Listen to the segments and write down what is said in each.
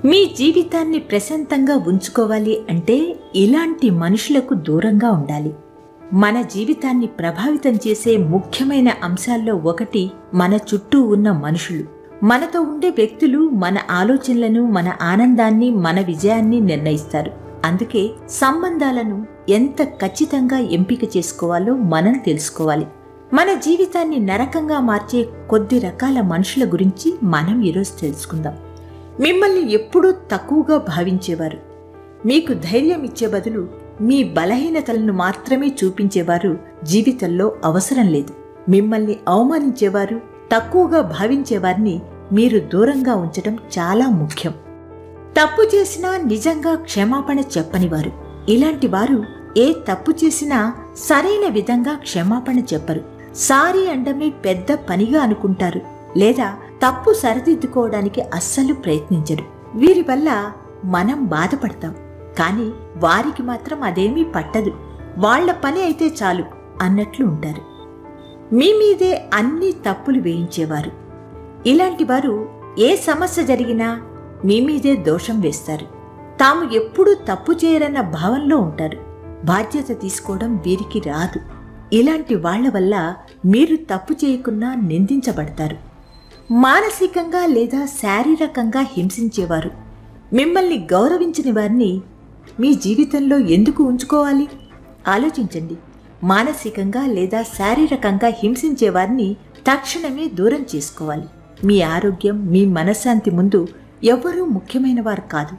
మీ జీవితాన్ని ప్రశాంతంగా ఉంచుకోవాలి అంటే ఇలాంటి మనుషులకు దూరంగా ఉండాలి. మన జీవితాన్ని ప్రభావితం చేసే ముఖ్యమైన అంశాల్లో ఒకటి మన చుట్టూ ఉన్న మనుషులు. మనతో ఉండే వ్యక్తులు మన ఆలోచనలను, మన ఆనందాన్ని, మన విజయాన్ని నిర్ణయిస్తారు. అందుకే సంబంధాలను ఎంత ఖచ్చితంగా ఎంపిక చేసుకోవాలో మనం తెలుసుకోవాలి. మన జీవితాన్ని నరకంగా మార్చే కొద్ది రకాల మనుషుల గురించి మనం ఈరోజు తెలుసుకుందాం. మిమ్మల్ని ఎప్పుడూ తక్కువగా భావించేవారు, మీకు ధైర్యం ఇచ్చే బదులు మీ బలహీనతలను మాత్రమే చూపించేవారు జీవితంలో అవసరం లేదు. మిమ్మల్ని అవమానించేవారు, తక్కువగా భావించేవారిని మీరు దూరంగా ఉంచడం చాలా ముఖ్యం. తప్పు చేసినా నిజంగా క్షమాపణ చెప్పనివారు. ఇలాంటి వారు ఏ తప్పు చేసినా సరైన విధంగా క్షమాపణ చెప్పరు. సారీ అండమే పెద్ద పనిగా అనుకుంటారు, లేదా తప్పు సరిదిద్దుకోవడానికి అస్సలు ప్రయత్నించరు. వీరి వల్ల మనం బాధపడతాం, కానీ వారికి మాత్రం అదేమీ పట్టదు. వాళ్ల పని అయితే చాలు అన్నట్లు ఉంటారు. మీ మీదే అన్ని తప్పులు వేయించేవారు. ఇలాంటి వారు ఏ సమస్య జరిగినా మీ మీదే దోషం వేస్తారు. తాము ఎప్పుడూ తప్పు చేయరన్న భావంలో ఉంటారు. బాధ్యత తీసుకోవడం వీరికి రాదు. ఇలాంటి వాళ్ల వల్ల మీరు తప్పు చేయకున్నా నిందించబడతారు. మానసికంగా లేదా శారీరకంగా హింసించేవారు. మిమ్మల్ని గౌరవించని వారిని మీ జీవితంలో ఎందుకు ఉంచుకోవాలి? ఆలోచించండి. మానసికంగా లేదా శారీరకంగా హింసించే వారిని తక్షణమే దూరం చేసుకోవాలి. మీ ఆరోగ్యం, మీ మనశ్శాంతి ముందు ఎవ్వరూ ముఖ్యమైన వారు కాదు.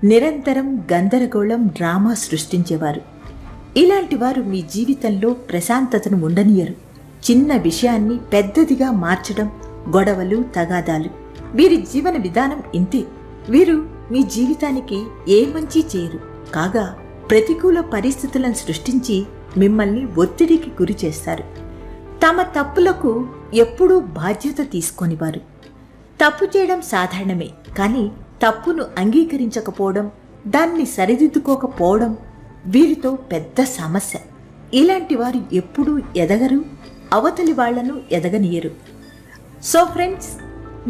నిరంతరం గందరగోళం, డ్రామా సృష్టించేవారు. ఇలాంటి వారు మీ జీవితంలో ప్రశాంతతను ఉండనియరు. చిన్న విషయాన్ని పెద్దదిగా మార్చడం, గొడవలు, తగాదాలు. వీరి జీవన విధానం ఇంతే. వీరు మీ జీవితానికి ఏ మంచి చేయరు. కాగా ప్రతికూల పరిస్థితులను సృష్టించి మిమ్మల్ని ఒత్తిడికి గురి చేస్తారు. తమ తప్పులకు ఎప్పుడూ బాధ్యత తీసుకొనివారు. తప్పు చేయడం సాధారణమే, కానీ తప్పును అంగీకరించకపోవడం, దాన్ని సరిదిద్దుకోకపోవడం వీరితో పెద్ద సమస్య. ఇలాంటి వారు ఎప్పుడూ ఎదగరు, అవతలి వాళ్లను ఎదగనీయరు. సో ఫ్రెండ్స్,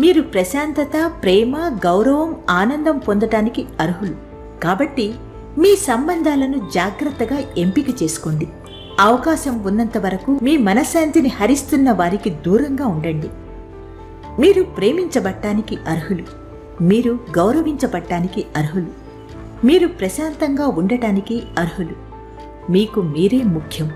మీరు ప్రశాంతత, ప్రేమ, గౌరవం, ఆనందం పొందటానికి అర్హులు. కాబట్టి మీ సంబంధాలను జాగ్రత్తగా ఎంపిక చేసుకోండి. అవకాశం ఉన్నంత వరకు మీ మనశ్శాంతిని హరిస్తున్న వారికి దూరంగా ఉండండి. మీరు ప్రేమించబట్టానికి అర్హులు. మీరు గౌరవించబట్టానికి అర్హులు. మీరు ప్రశాంతంగా ఉండటానికి అర్హులు. మీకు మీరే ముఖ్యం.